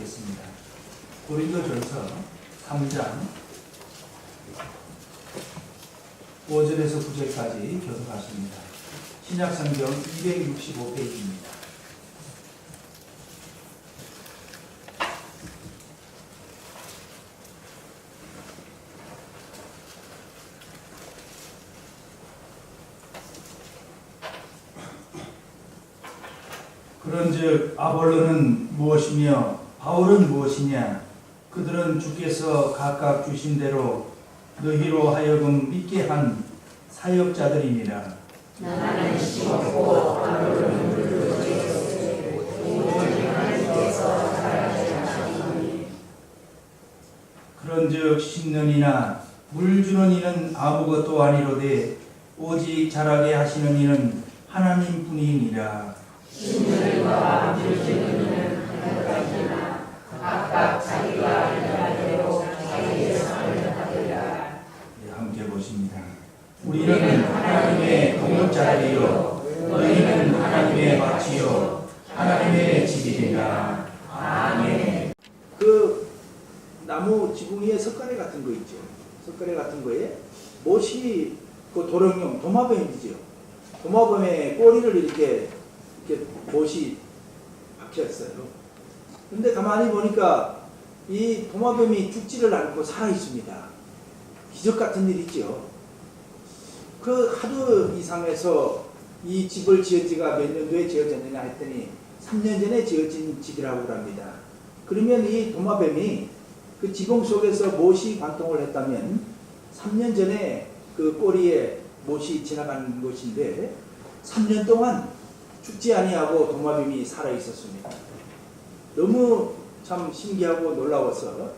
하겠습니다. 고린도전서 3장 5절에서 9절까지 교독하십니다. 신약성경 265페이지입니다. 그런즉 아볼로는 무엇이며 바울은 무엇이냐? 그들은 주께서 각각 주신 대로 너희로 하여금 믿게 한 사역자들이니라. 나는 심었고 아볼로는 물들었으니 오직 하나님께서 자라게 하시니. 그런즉 심는 이나 물 주는 이는 아무것도 아니로되 오직 자라게 하시는 이는 하나님뿐이니라. 심는 이와 물 주는 이는 하나님이나 각각 자기가 일할 대로 자기의 상을 받으리라. 네, 함께 보십니다. 우리는 하나님의 동역자들이요 너희는 하나님의 밭이요 하나님의 집이니라. 아멘. 그 나무 지붕 위에 석가래 같은 거 있죠. 석가래 같은 거에 못이 그 도령용 도마뱀이죠. 도마뱀의 꼬리를 이렇게 못이 박혔어요. 근데 가만히 보니까 이 도마뱀이 죽지를 않고 살아 있습니다. 기적 같은 일이죠. 그 하도 이상해서 이 집을 지은 지가 몇 년도에 지어졌느냐 했더니 3년 전에 지어진 집이라고 합니다. 그러면 이 도마뱀이 그 지붕 속에서 못이 관통을 했다면 3년 전에 그 꼬리에 못이 지나간 것인데 3년 동안 죽지 아니하고 도마뱀이 살아 있었습니다. 너무 참 신기하고 놀라워서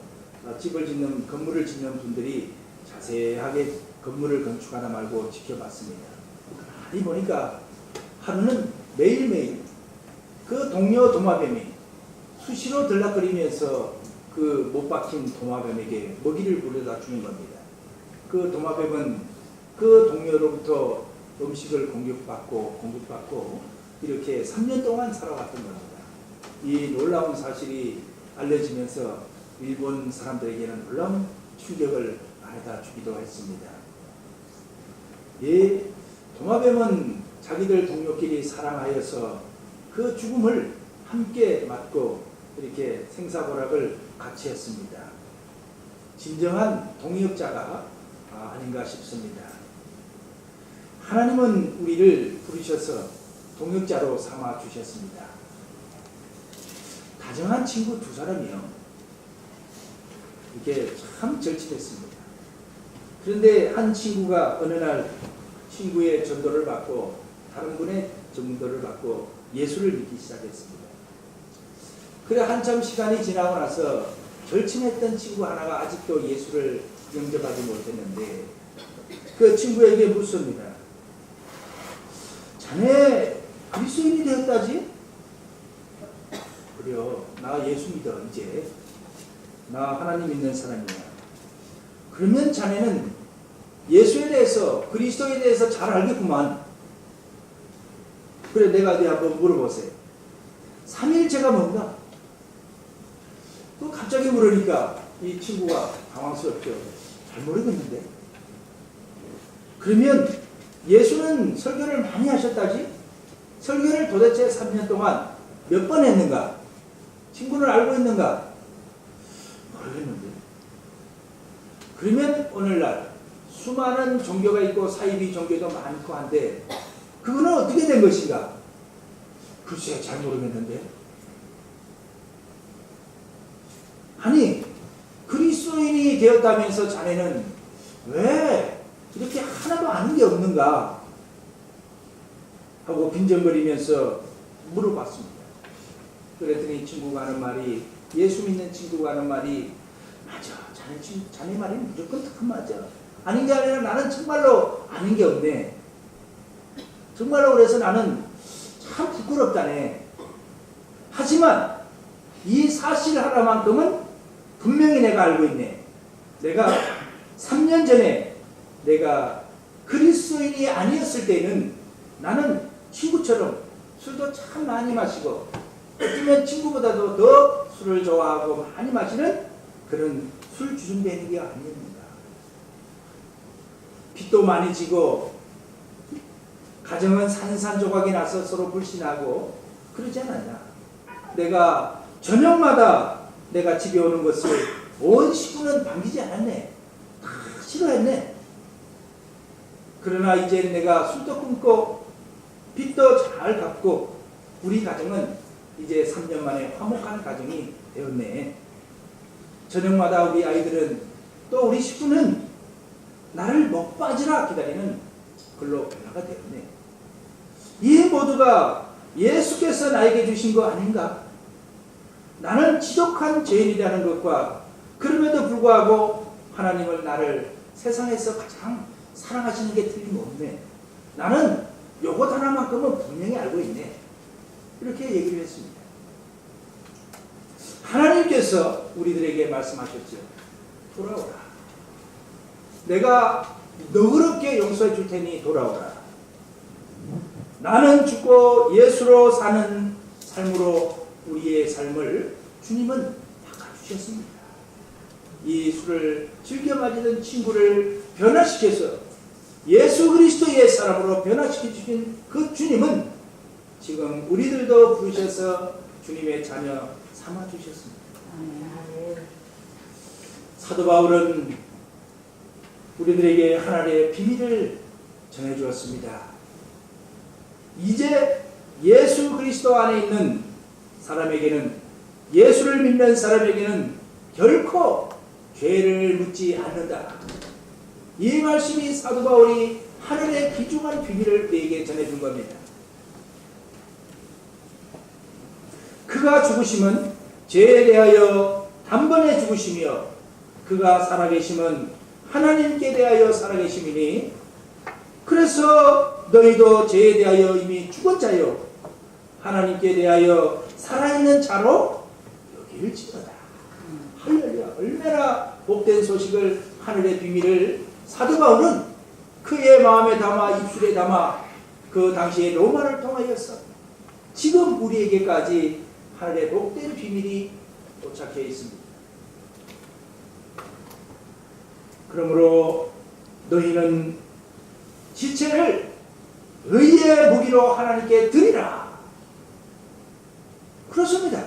집을 짓는 건물을 짓는 분들이 자세하게 건물을 건축하다 말고 지켜봤습니다. 가만히 보니까 하루는 매일매일 그 동료 도마뱀이 수시로 들락거리면서 그 못 박힌 도마뱀에게 먹이를 물려다 주는 겁니다. 그 도마뱀은 그 동료로부터 음식을 공급받고 이렇게 3년 동안 살아왔던 겁니다. 이 놀라운 사실이 알려지면서 일본 사람들에게는 놀라운 충격을 가져다 주기도 했습니다. 이 도마뱀은 자기들 동료끼리 사랑하여서 그 죽음을 함께 맞고 이렇게 생사고락을 같이 했습니다. 진정한 동역자가 아닌가 싶습니다. 하나님은 우리를 부르셔서 동역자로 삼아 주셨습니다. 다정한 친구 두 사람이요. 이게 참 절친했습니다. 그런데 한 친구가 어느 날 친구의 전도를 받고 다른 분의 전도를 받고 예수를 믿기 시작했습니다. 그래 한참 시간이 지나고 나서 절친했던 친구 하나가 아직도 예수를 영접하지 못했는데 그 친구에게 묻습니다. 자네 그리스도인이 되었다지? 그래요. 나 예수 믿어 이제. 나 하나님 믿는 사람이야. 그러면 자네는 예수에 대해서 그리스도에 대해서 잘 알겠구만. 그래 내가 어디 한번 물어보세요. 삼위일체가 뭔가? 또 갑자기 물으니까 이 친구가 당황스럽죠. 잘 모르겠는데. 그러면 예수는 설교를 많이 하셨다지? 설교를 도대체 3년 동안 몇 번 했는가? 친구는 알고 있는가? 모르겠는데. 그러면 오늘날 수많은 종교가 있고 사이비 종교도 많고 한데 그거는 어떻게 된 것인가? 글쎄 잘 모르겠는데. 아니 그리스도인이 되었다면서 자네는 왜 이렇게 하나도 아는 게 없는가? 하고 빈정거리면서 물어봤습니다. 그랬더니 친구가 하는 말이 예수 믿는 친구가 하는 말이 맞아. 자네 말이 무조건 다 맞아. 아닌 게 아니라 나는 정말로 아는 게 없네. 정말로 그래서 나는 참 부끄럽다네. 하지만 이 사실 하나만큼은 분명히 내가 알고 있네. 내가 3년 전에 내가 그리스도인이 아니었을 때는 나는 친구처럼 술도 참 많이 마시고 어쩌면 친구보다도 더 술을 좋아하고 많이 마시는 그런 술 주준배니가 아닙니다. 빚도 많이 지고 가정은 산산조각이 나서 서로 불신하고 그러지 않았냐. 내가 저녁마다 내가 집에 오는 것을 온 식구는 반기지 않았네. 다 싫어했네. 그러나 이제 내가 술도 끊고 빚도 잘 갚고 우리 가정은 이제 3년 만에 화목한 가정이 되었네. 저녁마다 우리 아이들은 또 우리 식구는 나를 못 빠지라 기다리는 걸로 변화가 되었네. 이 모두가 예수께서 나에게 주신 거 아닌가? 나는 지독한 죄인이라는 것과 그럼에도 불구하고 하나님을 나를 세상에서 가장 사랑하시는 게 틀림없네. 나는 요것 하나만큼은 분명히 알고 있네. 이렇게 얘기를 했습니다. 하나님께서 우리들에게 말씀하셨죠. 돌아오라. 내가 너그럽게 용서해 줄 테니 돌아오라. 나는 죽고 예수로 사는 삶으로 우리의 삶을 주님은 바꿔주셨습니다. 이 술을 즐겨 마시던 친구를 변화시켜서 예수 그리스도의 사람으로 변화시켜 주신 그 주님은 지금 우리들도 부르셔서 주님의 자녀 삼아 주셨습니다. 사도 바울은 우리들에게 하나님의 비밀을 전해 주었습니다. 이제 예수 그리스도 안에 있는 사람에게는, 예수를 믿는 사람에게는 결코 죄를 묻지 않는다. 이 말씀이 사도 바울이 하늘의 귀중한 비밀을 우리에게 전해준 겁니다. 그가 죽으심은 죄에 대하여 단번에 죽으시며 그가 살아계심은 하나님께 대하여 살아계심이니 그래서 너희도 죄에 대하여 이미 죽은 자요 하나님께 대하여 살아있는 자로 여길지어다. 할렐루야. 얼마나 복된 소식을, 하늘의 비밀을 사도 바울은 그의 마음에 담아 입술에 담아 그 당시에 로마를 통하여서 지금 우리에게까지 하늘의 복된 비밀이 도착해 있습니다. 그러므로 너희는 지체를 의의 무기로 하나님께 드리라. 그렇습니다.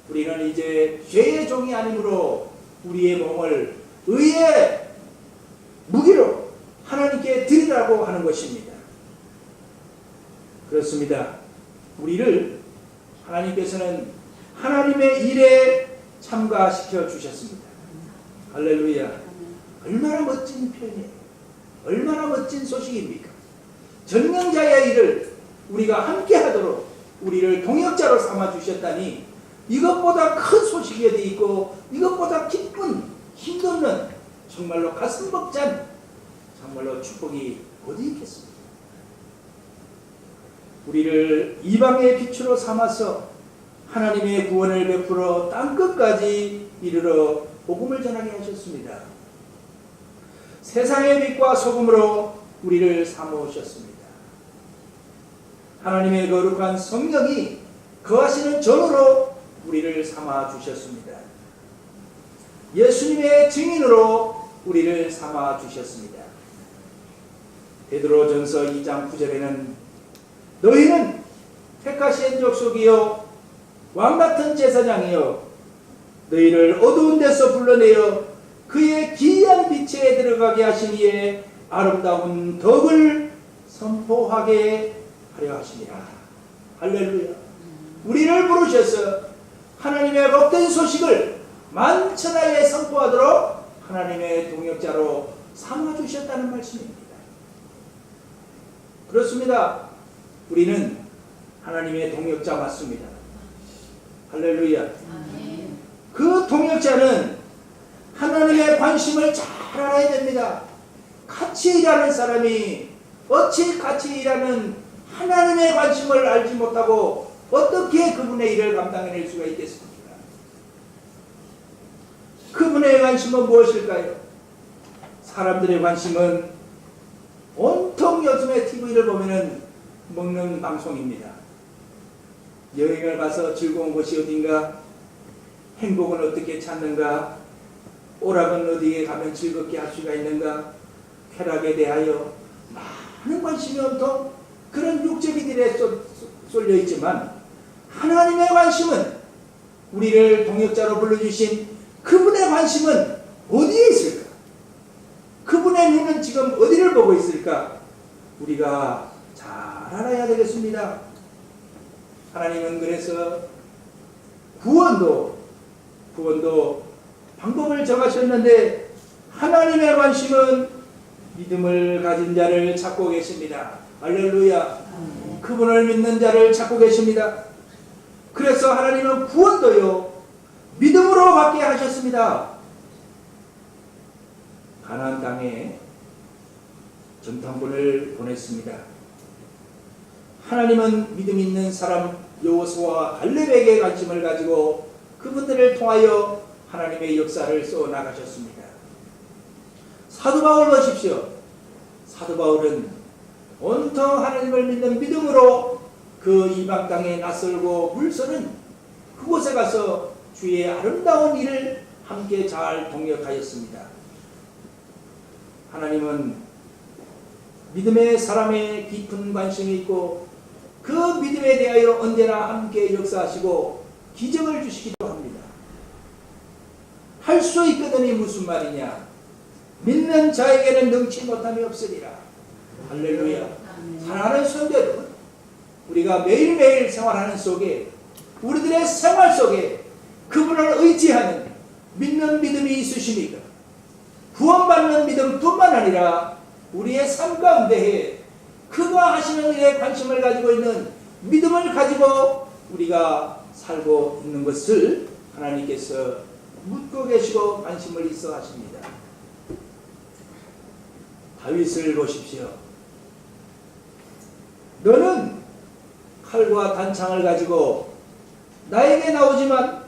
우리는 이제 죄의 종이 아니므로 우리의 몸을 의의 무기로 하나님께 드리라고 하는 것입니다. 그렇습니다. 우리를 하나님께서는 하나님의 일에 참가시켜 주셨습니다. 할렐루야. 얼마나 멋진 표현이에요. 얼마나 멋진 소식입니까? 전능자의 일을 우리가 함께 하도록 우리를 동역자로 삼아 주셨다니 이것보다 큰 소식이 어디 있고 이것보다 기쁜 힘없는 정말로 가슴 벅찬 정말로 축복이 어디 있겠습니까? 우리를 이방의 빛으로 삼아서 하나님의 구원을 베풀어 땅끝까지 이르러 복음을 전하게 하셨습니다. 세상의 빛과 소금으로 우리를 삼으셨습니다. 하나님의 거룩한 성령이 거하시는 전으로 우리를 삼아 주셨습니다. 예수님의 증인으로 우리를 삼아 주셨습니다. 베드로전서 2장 9절에는 너희는 택하신 족속이요 왕같은 제사장이요 너희를 어두운 데서 불러내어 그의 기이한 빛에 들어가게 하신 이의 아름다운 덕을 선포하게 하려 하시니라. 할렐루야. 우리를 부르셔서 하나님의 복된 소식을 만천하에 선포하도록 하나님의 동역자로 삼아주셨다는 말씀입니다. 그렇습니다. 우리는 하나님의 동역자 맞습니다. 할렐루야. 그 동역자는 하나님의 관심을 잘 알아야 됩니다. 같이 일하는 사람이 어찌 같이 일하는 하나님의 관심을 알지 못하고 어떻게 그분의 일을 감당해낼 수가 있겠습니까? 그분의 관심은 무엇일까요? 사람들의 관심은 온통 요즘에 TV를 보면은 먹는 방송입니다. 여행을 가서 즐거운 곳이 어딘가, 행복은 어떻게 찾는가? 오락은 어디에 가면 즐겁게 할 수가 있는가? 쾌락에 대하여 많은 관심이 온통 그런 육적이들에 쏠려 있지만 하나님의 관심은 우리를 동역자로 불러주신 그분의 관심은 어디에 있을까? 그분의 눈은 지금 어디를 보고 있을까? 우리가 잘 알아야 되겠습니다. 하나님은 그래서 구원도 방법을 정하셨는데 하나님의 관심은 믿음을 가진 자를 찾고 계십니다. 할렐루야. 그분을 믿는 자를 찾고 계십니다. 그래서 하나님은 구원도요 믿음으로 받게 하셨습니다. 가나안 땅에 전탐꾼을 보냈습니다. 하나님은 믿음 있는 사람 여호수아와 갈렙에게 관심을 가지고 그분들을 통하여 하나님의 역사를 써 나가셨습니다. 사도 바울 보십시오. 사도 바울은 온통 하나님을 믿는 믿음으로 그 이방 땅에 낯설고 물서는 그곳에 가서 주의 아름다운 일을 함께 잘 동역하였습니다. 하나님은 믿음의 사람에 깊은 관심이 있고 그 믿음에 대하여 언제나 함께 역사하시고 기적을 주시기도 합니다. 할 수 있거든이 무슨 말이냐? 믿는 자에게는 능치 못함이 없으리라. 할렐루야. 사랑하는 성도들, 우리가 매일매일 생활하는 속에 우리들의 생활 속에 그분을 의지하는 믿는 믿음이 있으십니까? 구원받는 믿음뿐만 아니라 우리의 삶 가운데에 그가 하시는 일에 관심을 가지고 있는 믿음을 가지고 우리가 살고 있는 것을 하나님께서 묻고 계시고 관심을 있어 하십니다. 다윗을 보십시오. 너는 칼과 단창을 가지고 나에게 나오지만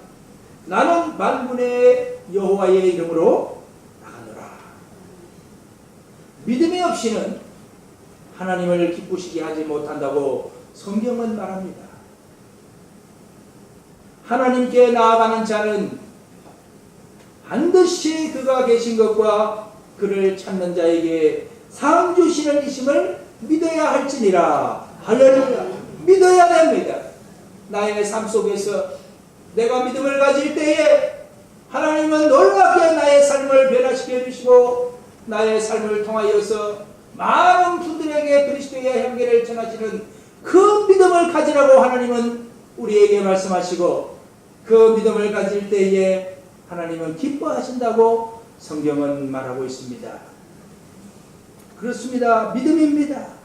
나는 만군의 여호와의 이름으로 나가노라. 믿음이 없이는 하나님을 기쁘시게 하지 못한다고 성경은 말합니다. 하나님께 나아가는 자는 반드시 그가 계신 것과 그를 찾는 자에게 상 주시는 이심을 믿어야 할지니라. 할렐루야. 믿어야 됩니다. 나의 삶 속에서 내가 믿음을 가질 때에 하나님은 놀랍게 나의 삶을 변화시켜 주시고 나의 삶을 통하여서 많은 분들에게 그리스도의 향기를 전하시는 그 믿음을 가지라고 하나님은 우리에게 말씀하시고 그 믿음을 가질 때에 하나님은 기뻐하신다고 성경은 말하고 있습니다. 그렇습니다. 믿음입니다.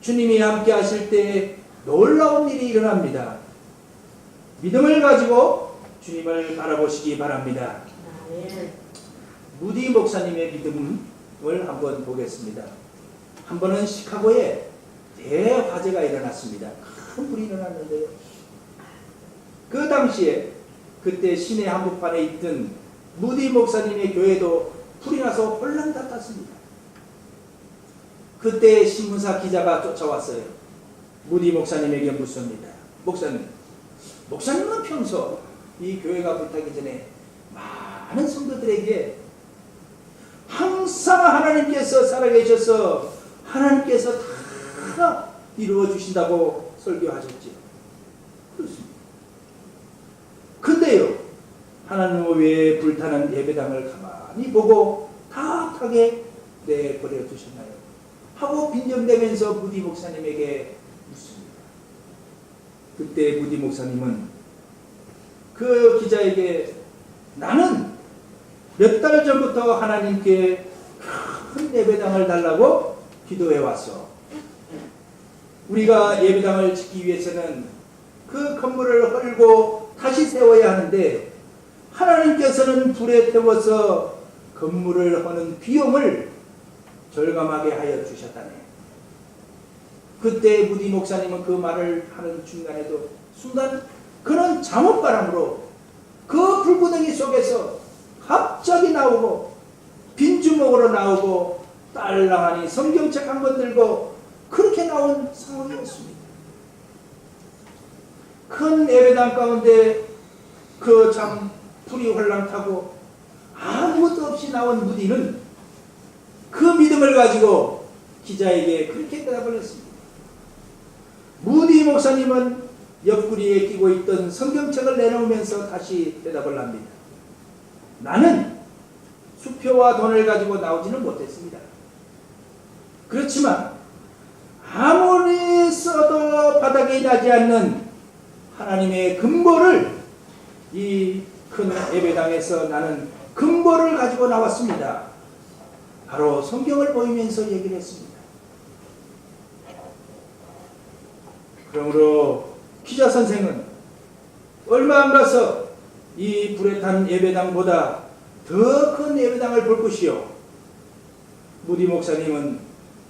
주님이 함께 하실 때 놀라운 일이 일어납니다. 믿음을 가지고 주님을 바라보시기 바랍니다. 무디 목사님의 믿음을 한번 보겠습니다. 한 번은 시카고에 대화재가 일어났습니다. 큰 불이 일어났는데요. 그 당시에 그때 시내 한복판에 있던 무디 목사님의 교회도 불이 나서 홀랑 다 탔습니다. 그때 신문사 기자가 쫓아왔어요. 무디 목사님에게 묻습니다. 목사님은 평소 이 교회가 불타기 전에 많은 성도들에게 항상 하나님께서 살아계셔서 하나님께서 다 이루어 주신다고 설교하셨죠. 그렇습니다. 근데요, 하나님 외에 불타는 예배당을 가만히 보고 다 타게 내버려 두셨나요? 하고 빈정대면서 무디 목사님에게 묻습니다. 그때 무디 목사님은 그 기자에게 나는 몇 달 전부터 하나님께 큰 예배당을 달라고 기도해 왔어. 우리가 예배당을 짓기 위해서는 그 건물을 헐고 다시 세워야 하는데 하나님께서는 불에 태워서 건물을 허는 비용을 절감하게 하여 주셨다네. 그때 무디 목사님은 그 말을 하는 중간에도 순간 그런 잠옷바람으로 그 불구덩이 속에서 갑자기 나오고 빈주먹으로 나오고 딸랑하니 성경책 한 권 들고 그렇게 나온 상황이었습니다. 큰 예배당 가운데 그 참 풀이 홀랑타고 아무것도 없이 나온 무디는 그 믿음을 가지고 기자에게 그렇게 대답을 했습니다. 무디 목사님은 옆구리에 끼고 있던 성경책을 내놓으면서 다시 대답을 합니다. 나는 수표와 돈을 가지고 나오지는 못했습니다. 그렇지만 아무리 써도 바닥이 나지 않는 하나님의 근보를 이 큰 예배당에서 나는 근보를 가지고 나왔습니다. 바로 성경을 보이면서 얘기를 했습니다. 그러므로 기자 선생은 얼마 안 가서 이 불에 탄 예배당보다 더 큰 예배당을 볼 것이요. 무디 목사님은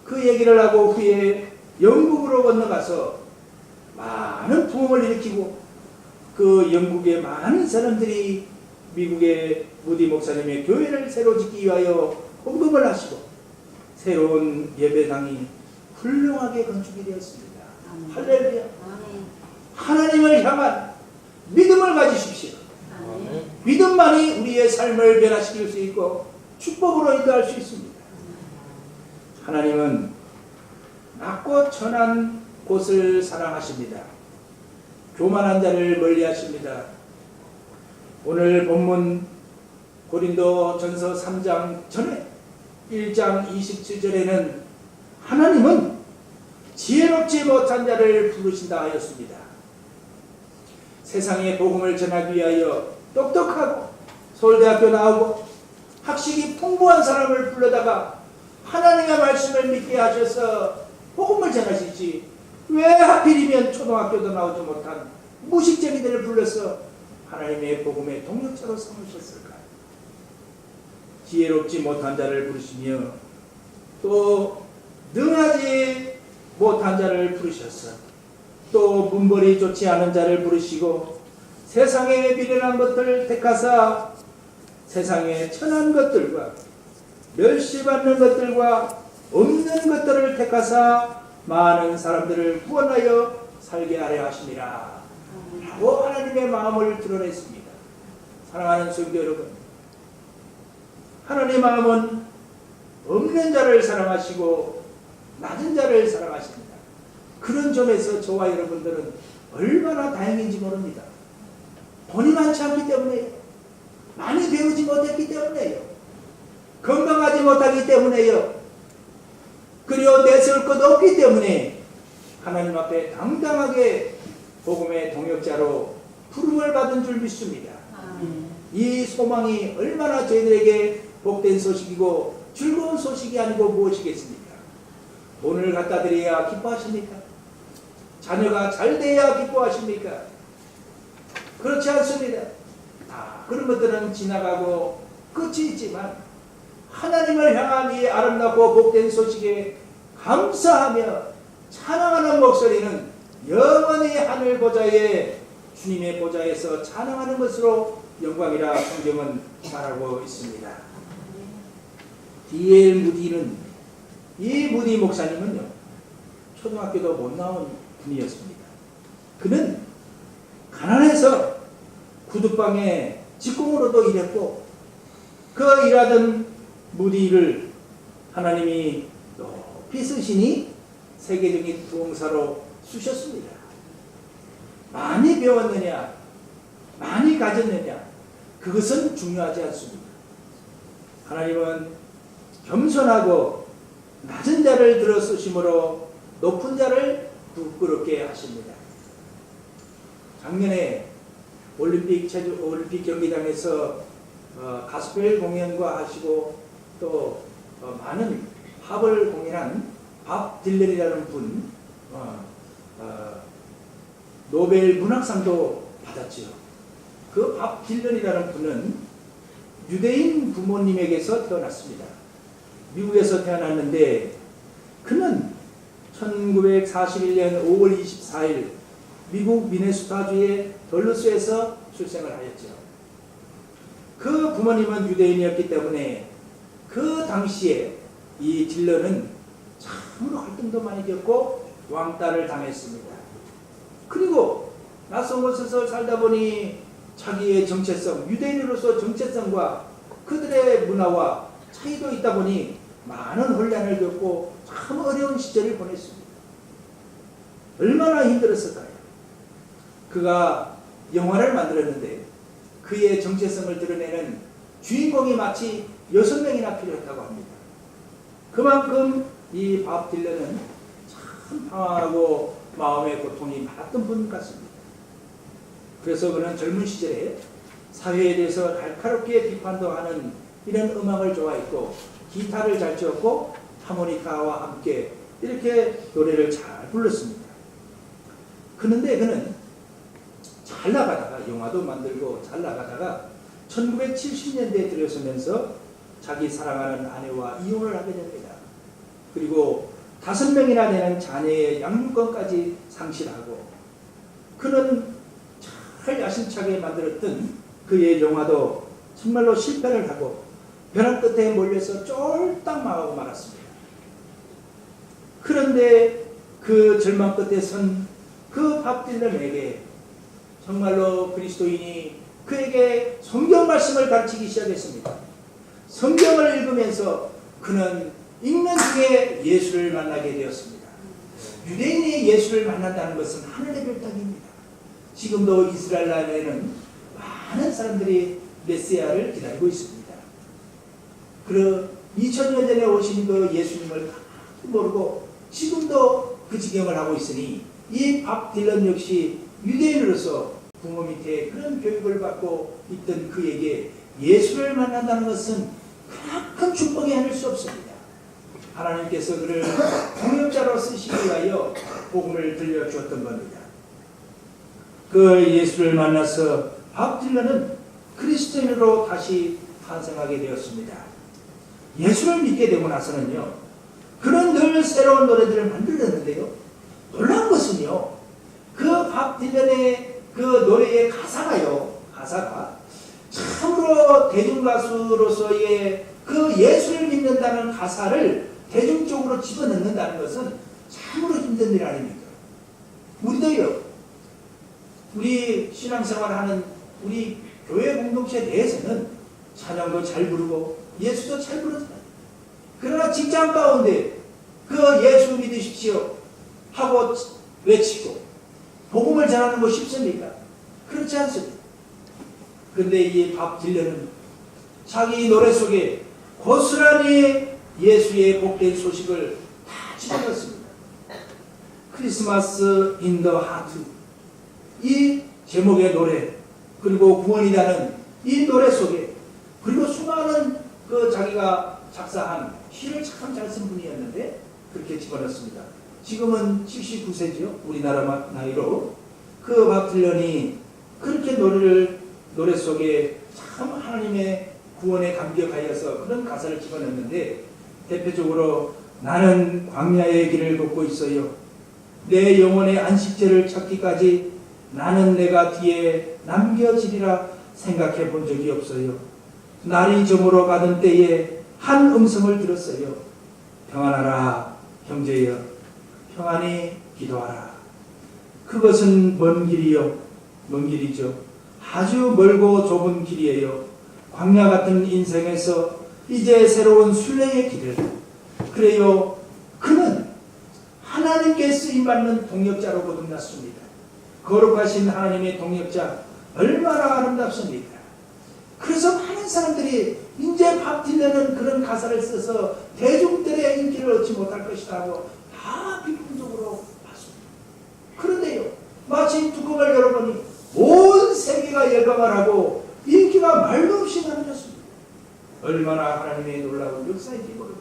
그 얘기를 하고 후에 영국으로 건너가서 많은 부흥을 일으키고 그 영국의 많은 사람들이 미국의 무디 목사님의 교회를 새로 짓기 위하여 헌금을 하시고 새로운 예배당이 훌륭하게 건축이 되었습니다. 할렐루야. 하나님을 향한 믿음을 가지십시오. 믿음만이 우리의 삶을 변화시킬 수 있고 축복으로 인도할 수 있습니다. 하나님은 낮고 천한 곳을 사랑하십니다. 교만한 자를 멀리하십니다. 오늘 본문 고린도 전서 3장 전에 1장 27절에는 하나님은 지혜롭지 못한 자를 부르신다 하였습니다. 세상에 복음을 전하기 위하여 똑똑하고 서울대학교 나오고 학식이 풍부한 사람을 불러다가 하나님의 말씀을 믿게 하셔서 복음을 전하시지 왜 하필이면 초등학교도 나오지 못한 무식쟁이들을 불러서 하나님의 복음의 동역자로 삼으셨을까? 지혜롭지 못한 자를 부르시며 또 능하지 못한 자를 부르셨어. 또 문벌이 좋지 않은 자를 부르시고 세상에 미련한 것들을 택하사 세상에 천한 것들과 멸시받는 것들과 없는 것들을 택하사 많은 사람들을 구원하여 살게 하려 하심이라 라고 하나님의 마음을 드러냈습니다. 사랑하는 성도 여러분, 하나님의 마음은 없는 자를 사랑하시고 낮은 자를 사랑하십니다. 그런 점에서 저와 여러분들은 얼마나 다행인지 모릅니다. 돈이 많지 않기 때문에요. 많이 배우지 못했기 때문에요. 건강하지 못하기 때문에요. 그리고 내세울 것 없기 때문에 하나님 앞에 당당하게 복음의 동역자로 부름을 받은 줄 믿습니다. 이 소망이 얼마나 저희들에게 복된 소식이고 즐거운 소식이 아니고 무엇이겠습니까? 돈을 갖다 드려야 기뻐하십니까? 자녀가 잘 돼야 기뻐하십니까? 그렇지 않습니다. 다 그런 것들은 지나가고 끝이 있지만 하나님을 향한 이 아름답고 복된 소식에 감사하며 찬양하는 목소리는 영원히 하늘 보좌에 주님의 보좌에서 찬양하는 것으로 영광이라 성경은 말하고 있습니다. D.L. 무디는 이 무디 목사님은요 초등학교도 못 나온 분이었습니다. 그는 가난해서 구두방에 직공으로도 일했고 그 일하던 무디를 하나님이 높이 쓰시니 세계적인 부흥사로 쓰셨습니다. 많이 배웠느냐 많이 가졌느냐 그것은 중요하지 않습니다. 하나님은 겸손하고 낮은 자를 들어 쓰심으로 높은 자를 부끄럽게 하십니다. 작년에 올림픽 경기장에서 가스펠 공연과 하시고 또 많은 팝을 공연한 밥 딜런이라는 분 노벨 문학상도 받았지요. 그 밥 딜런이라는 분은 유대인 부모님에게서 태어났습니다. 미국에서 태어났는데 그는 1941년 5월 24일 미국 미네소타주의 덜루스에서 출생을 하였죠. 그 부모님은 유대인이었기 때문에 그 당시에 이 딜런은 참으로 활동도 많이 겪고 왕따를 당했습니다. 그리고 낯선 곳에서 살다 보니 자기의 정체성, 유대인으로서 정체성과 그들의 문화와 차이도 있다 보니 많은 혼란을 겪고 참 어려운 시절을 보냈습니다. 얼마나 힘들었을까요? 그가 영화를 만들었는데 그의 정체성을 드러내는 주인공이 마치 6명이나 필요했다고 합니다. 그만큼 이 밥 딜런은 참 방황하고 마음의 고통이 많았던 분 같습니다. 그래서 그는 젊은 시절에 사회에 대해서 날카롭게 비판도 하는 이런 음악을 좋아했고 기타를 잘 치었고 하모니카와 함께 이렇게 노래를 잘 불렀습니다. 그런데 그는 잘 나가다가 영화도 만들고 잘 나가다가 1970년대에 들어서면서 자기 사랑하는 아내와 이혼을 하게 됩니다. 그리고 5명이나 되는 자녀의 양육권까지 상실하고 그는 잘 야심차게 만들었던 그의 영화도 정말로 실패를 하고 벼랑 끝에 몰려서 쫄딱 망하고 말았습니다. 그런데 그 절망 끝에 선 그 밥 딜런에게 정말로 그리스도인이 그에게 성경 말씀을 가르치기 시작했습니다. 성경을 읽으면서 그는 읽는 중에 예수를 만나게 되었습니다. 유대인이 예수를 만난다는 것은 하늘의 별따기입니다. 지금도 이스라엘 나라에는 많은 사람들이 메시아를 기다리고 있습니다. 그 2000년 전에 오신 그 예수님을 모르고 지금도 그 지경을 하고 있으니 이 밥 딜런 역시 유대인으로서 부모 밑에 그런 교육을 받고 있던 그에게 예수를 만난다는 것은 큰 축복이 아닐 수 없습니다. 하나님께서 그를 동역자로 쓰시기 위하여 복음을 들려주었던 겁니다. 그 예수를 만나서 밥 딜런은 그리스도인으로 다시 탄생하게 되었습니다. 예수를 믿게 되고 나서는요, 그는 늘 새로운 노래들을 만들었는데요, 놀라운 것은요, 그 밥 딜런의 그 노래의 가사가 참으로 대중가수로서의 그 예수를 믿는다는 가사를 대중적으로 집어넣는다는 것은 참으로 힘든 일 아닙니까? 우리도요, 우리 신앙생활하는 우리 교회 공동체 내에서는 찬양도 잘 부르고 예수도 잘 부르잖아요. 그러나 직장 가운데 그 예수 믿으십시오 하고 외치고 복음을 전하는 거 쉽습니까? 그렇지 않습니다. 그런데 이 밥 딜런은 자기 노래 속에 고스란히 예수의 복된 소식을 다 집어넣었습니다. 크리스마스 인 더 하트, 이 제목의 노래, 그리고 구원이라는 이 노래 속에, 그리고 수많은 그 자기가 작사한 시를 참 잘 쓴 분이었는데 그렇게 집어넣습니다. 지금은 79세죠. 우리나라 나이로. 그 밥 딜런이 그렇게 노래 속에 참 하나님의 구원에 감격하여서 그런 가사를 집어넣는데, 대표적으로 나는 광야의 길을 걷고 있어요. 내 영혼의 안식처를 찾기까지 나는 내가 뒤에 남겨지리라 생각해 본 적이 없어요. 날이 저물어 가던 때에 한 음성을 들었어요. 평안하라 형제여, 평안히 기도하라. 그것은 먼 길이요, 먼 길이죠. 아주 멀고 좁은 길이에요. 광야 같은 인생에서 이제 새로운 순례의 길을. 그래요, 그는 하나님께 쓰임받는 동역자로 거듭났습니다. 거룩하신 하나님의 동역자, 얼마나 아름답습니까? 그래서 많은 사람들이 이제 밥 딜런은 그런 가사를 써서 대중들의 인기를 얻지 못할 것이다 하고 다 비판적으로 봤습니다. 그런데요, 마치 뚜껑을 열어보니 온 세계가 열광을 하고 인기가 말도 없이 나눠졌습니다. 얼마나 하나님의 놀라운 역사인지 모릅니다.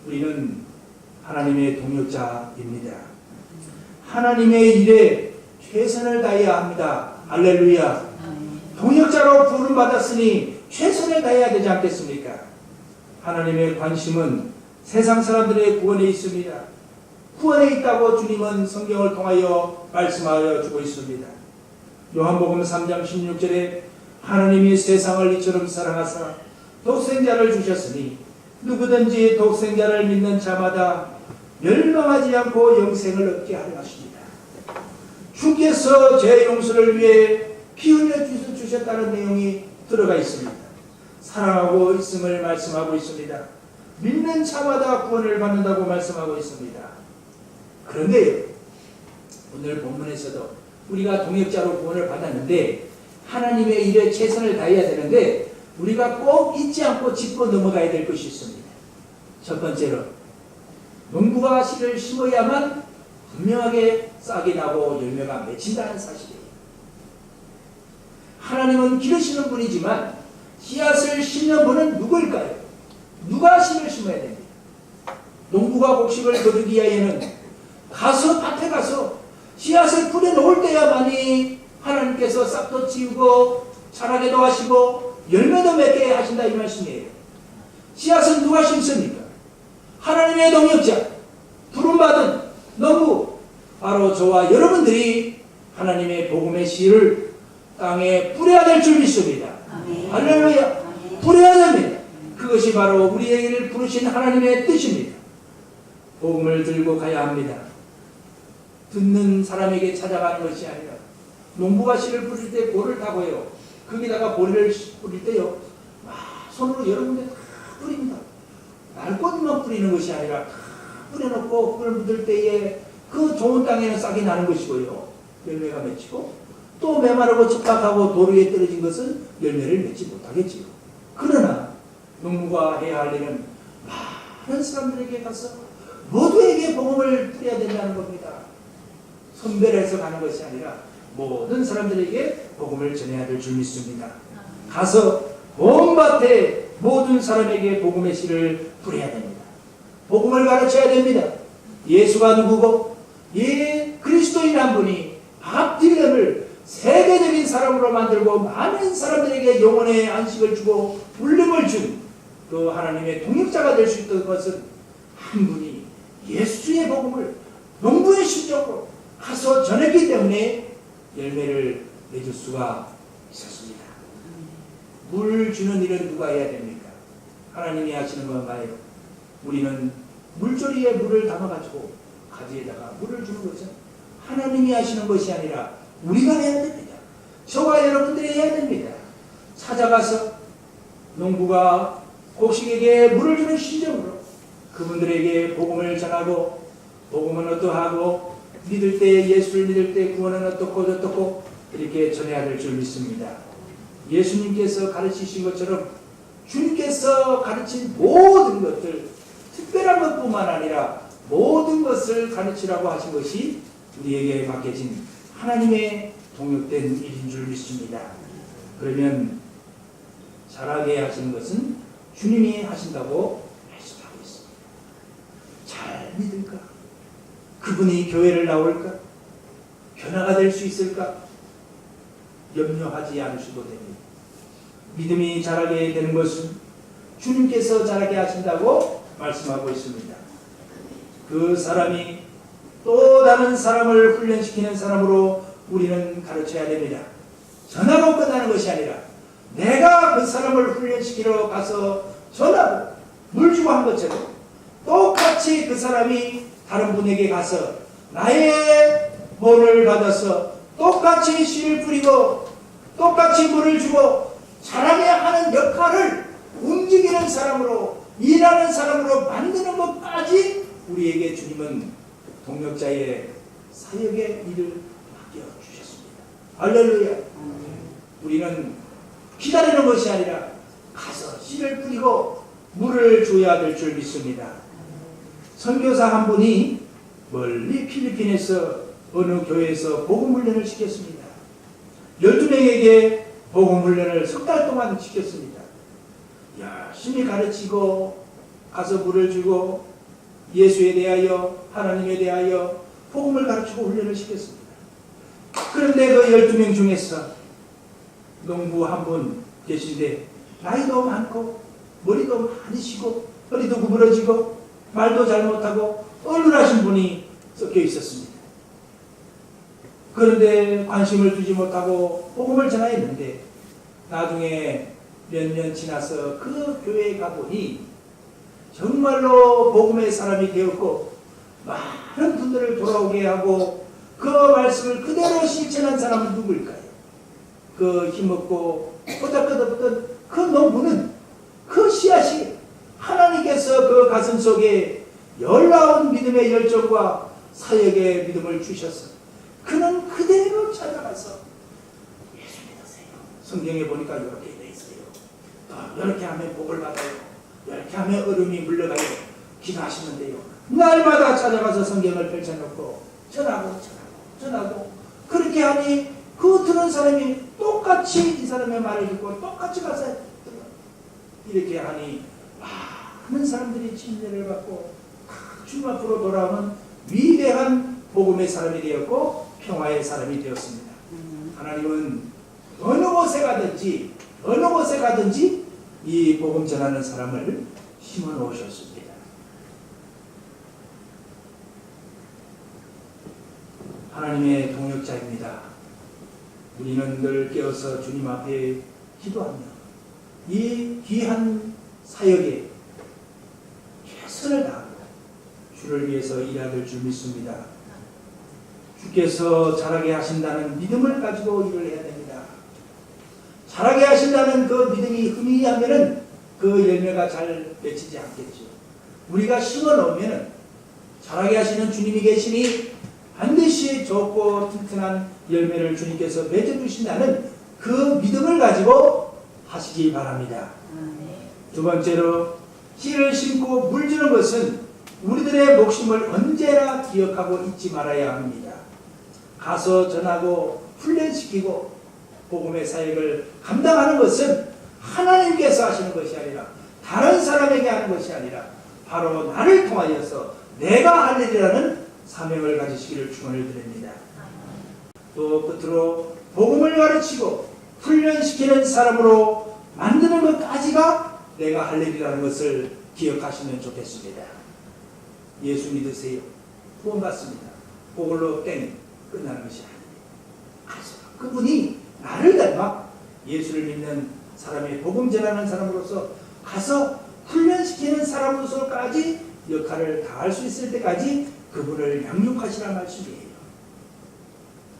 우리는 하나님의 동역자입니다. 하나님의 일에 최선을 다해야 합니다. 할렐루야. 동역자로 부름받았으니 최선을 다해야 되지 않겠습니까? 하나님의 관심은 세상 사람들의 구원에 있습니다. 구원에 있다고 주님은 성경을 통하여 말씀하여 주고 있습니다. 요한복음 3장 16절에 하나님이 세상을 이처럼 사랑하사 독생자를 주셨으니 누구든지 독생자를 믿는 자마다 멸망하지 않고 영생을 얻게 하려 하십니다. 주께서 죄 용서를 위해 피 흘려 주셨다는 내용이 들어가 있습니다. 사랑하고 있음을 말씀하고 있습니다. 믿는 자마다 구원을 받는다고 말씀하고 있습니다. 그런데 오늘 본문에서도 우리가 동역자로 구원을 받았는데 하나님의 일에 최선을 다해야 되는데 우리가 꼭 잊지 않고 짚고 넘어가야 될 것이 있습니다. 첫 번째로 농부가 씨를 심어야만 분명하게 싹이 나고 열매가 맺힌다는 사실이에요. 하나님은 기르시는 분이지만 씨앗을 심는 분은 누구일까요? 누가 씨를 심어야 됩니다. 농부가 곡식을 거두기 위하여는 가서 밭에 가서 씨앗을 뿌려놓을 때야만이 하나님께서 싹도 틔우고 자라게도 하시고 열매도 맺게 하신다 이 말씀이에요. 씨앗은 누가 심습니까? 하나님의 동역자, 부름받은 농부, 바로 저와 여러분들이 하나님의 복음의 씨를 땅에 뿌려야 될 줄 믿습니다. 할렐루야. 뿌려야 됩니다. 그것이 바로 우리에게 부르신 하나님의 뜻입니다. 복음을 들고 가야 합니다. 듣는 사람에게 찾아가는 것이 아니라 농부가 씨를 뿌릴 때 볼을 타고요. 거기다가 보리를 뿌릴 때요. 손으로 여러 군데 다 뿌립니다. 날꽃만 뿌리는 것이 아니라 다 뿌려놓고 그걸 묻을 때에 그 좋은 땅에는 싹이 나는 것이고요. 열매가 맺히고 또 메마르고 척박하고 돌 위에 떨어진 것은 열매를 맺지 못하겠지요. 그러나 농부가 해야 할 일은 많은 사람들에게 가서 모두에게 복음을 뿌려야 된다는 겁니다. 선별해서 가는 것이 아니라 모든 사람들에게 복음을 전해야 될 줄 믿습니다. 가서 온 밭에 모든 사람에게 복음의 씨를 뿌려야 됩니다. 복음을 가르쳐야 됩니다. 예수가 누구고 그리스도인 한 분이 밥 딜렘을 세계적인 사람으로 만들고 많은 사람들에게 영혼의 안식을 주고 울림을 준 그 하나님의 동역자가 될 수 있던 것은 한 분이 예수의 복음을 농부의 심정으로 가서 전했기 때문에 열매를 맺을 수가 있었습니다. 물 주는 일은 누가 해야 됩니까? 하나님이 하시는 건가요? 우리는 물조리에 물을 담아가지고 가지에다가 물을 주는 것은 하나님이 하시는 것이 아니라 우리가 해야 됩니다. 저와 여러분들이 해야 됩니다. 찾아가서 농부가 곡식에게 물을 주는 심정으로 그분들에게 복음을 전하고 복음은 어떠하고 믿을 때 예수를 믿을 때 구원은 어떻고 이렇게 전해야 될 줄 믿습니다. 예수님께서 가르치신 것처럼 주님께서 가르친 모든 것들 특별한 것뿐만 아니라 모든 것을 가르치라고 하신 것이 우리에게 맡겨진 하나님의 동역된 일인 줄 믿습니다. 그러면 잘하게 하시는 것은 주님이 하신다고 말씀하고 있습니다. 잘 믿을까? 그분이 교회를 나올까? 변화가 될 수 있을까? 염려하지 않으셔도 됩니다. 믿음이 자라게 되는 것은 주님께서 자라게 하신다고 말씀하고 있습니다. 그 사람이 또 다른 사람을 훈련시키는 사람으로 우리는 가르쳐야 됩니다. 전하고 끝나는 것이 아니라 내가 그 사람을 훈련시키러 가서 전하고 물 주고 한 것처럼 똑같이 그 사람이 다른 분에게 가서 나의 본을 받아서 똑같이 씨를 뿌리고 똑같이 물을 주고 자라게 하는 역할을 움직이는 사람으로 일하는 사람으로 만드는 것까지 우리에게 주님은 동역자의 사역의 일을 맡겨주셨습니다. 할렐루야. 우리는 기다리는 것이 아니라 가서 씨를 뿌리고 물을 줘야 될 줄 믿습니다. 선교사 한 분이 멀리 필리핀에서 어느 교회에서 복음훈련을 시켰습니다. 12명에게 복음훈련을 석 달 동안 시켰습니다. 열심히 가르치고 가서 물을 주고 예수에 대하여 하나님에 대하여 복음을 가르치고 훈련을 시켰습니다. 그런데 그 12명 중에서 농부 한 분 계신데 나이도 많고 머리도 많으시고 허리도 구부러지고 말도 잘 못하고 얼룩하신 분이 섞여 있었습니다. 그런데 관심을 두지 못하고 복음을 전하였는데 나중에 몇 년 지나서 그 교회에 가보니 정말로 복음의 사람이 되었고 많은 분들을 돌아오게 하고 그 말씀을 그대로 실천한 사람은 누구일까요? 그 힘없고 끄덕끄덕 그 농부는 그 씨앗이 하나님께서 그 가슴 속에 놀라운 믿음의 열정과 사역의 믿음을 주셔서 그는 그대로 찾아가서 예수 믿으세요. 성경에 보니까 이렇게 돼 있어요. 이렇게 하면 복을 받아요. 이렇게 하면 얼음이 물러가요. 기도하시면 돼요. 날마다 찾아가서 성경을 펼쳐놓고 전하고 그렇게 하니 그 들은 사람이 똑같이 이 사람의 말을 듣고 똑같이 가서 이렇게 하니 많은 사람들이 침례를 받고 주 앞으로 돌아오는 위대한 복음의 사람이 되었고 평화의 사람이 되었습니다. 하나님은 어느 곳에 가든지 이 복음 전하는 사람을 심어 놓으셨습니다. 하나님의 동역자입니다. 우리는 늘 깨어서 주님 앞에 기도하며 이 귀한 사역에 최선을 다하고 주를 위해서 일해야 될 줄 믿습니다. 주께서 잘하게 하신다는 믿음을 가지고 일을 해야 됩니다. 잘하게 하신다는 그 믿음이 희미하면은 그 열매가 잘 맺히지 않겠죠. 우리가 심어 놓으면은 잘하게 하시는 주님이 계시니 반드시 좋고 튼튼한 열매를 주님께서 맺어주신다는 그 믿음을 가지고 하시기 바랍니다. 두 번째로 씨를 심고 물 주는 것은 우리들의 목숨을 언제나 기억하고 잊지 말아야 합니다. 가서 전하고 훈련시키고 복음의 사역을 감당하는 것은 하나님께서 하시는 것이 아니라 다른 사람에게 하는 것이 아니라 바로 나를 통하여서 내가 할 일이라는 사명을 가지시기를 축원을 드립니다. 또 끝으로 복음을 가르치고 훈련시키는 사람으로 만드는 것까지가 내가 할 일이라는 것을 기억하시면 좋겠습니다. 예수 믿으세요. 구원받습니다. 그걸로 땡 끝나는 것이 아닙니다. 그분이 나를 닮아 예수를 믿는 사람의 복음 전하는 사람으로서 가서 훈련시키는 사람으로서까지 역할을 다할 수 있을 때까지 그분을 양육하시라 말씀이에요.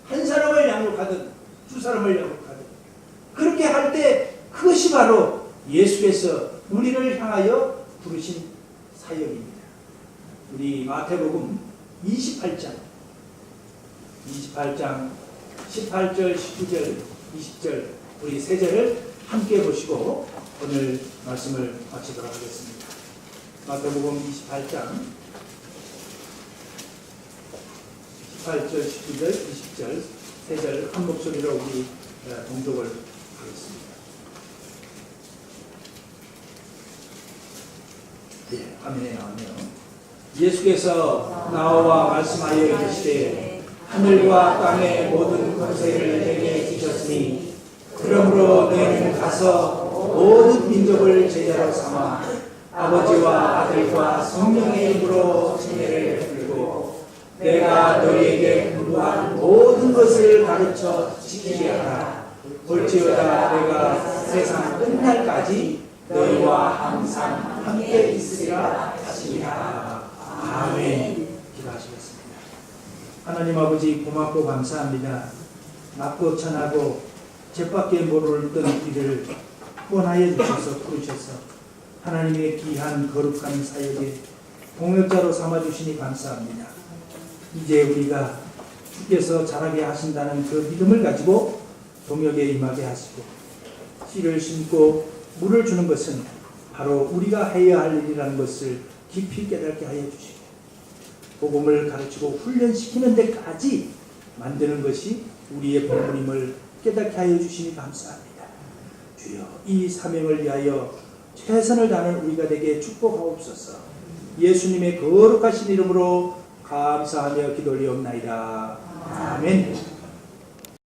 한 사람을 양육하든 두 사람을 양육하든 그렇게 할 때 그것이 바로 예수께서 우리를 향하여 부르신 사역입니다. 우리 마태복음 28장 18절, 19절, 20절 우리 세 절을 함께 보시고 오늘 말씀을 마치도록 하겠습니다. 마태복음 28장 18절, 19절, 20절 세 절 한 목소리로 우리 동독을 하겠습니다. 예, 화면에 나오네요. 예수께서 나와 말씀하여 이르시되 하늘과 땅의 모든 권세를 내게 주셨으니 그러므로 너희는 가서 모든 민족을 제자로 삼아 아버지와 아들과 성령의 이름으로 세례를 베풀고 내가 너희에게 분부한 모든 것을 가르쳐 지키게 하라. 볼지어다 내가 세상 끝날까지 너희와 항상 함께 있으리라 하시니라. 아멘. 기도하시겠습니다. 하나님 아버지 고맙고 감사합니다. 낮고 천하고 쳇밖에 모르던 우리를 구원하여 주셔서 부르셔서 하나님의 귀한 거룩한 사역에 동역자로 삼아주시니 감사합니다. 이제 우리가 주께서 잘하게 하신다는 그 믿음을 가지고 동역에 임하게 하시고 씨를 심고 물을 주는 것은 바로 우리가 해야 할 일이라는 것을 깊이 깨닫게 하여 주시고 복음을 가르치고 훈련시키는 데까지 만드는 것이 우리의 본분임을 깨닫게 하여 주시니 감사합니다. 주여 이 사명을 위하여 최선을 다하는 우리가 되게 축복하옵소서. 예수님의 거룩하신 이름으로 감사하며 기도 올리옵나이다. 아멘.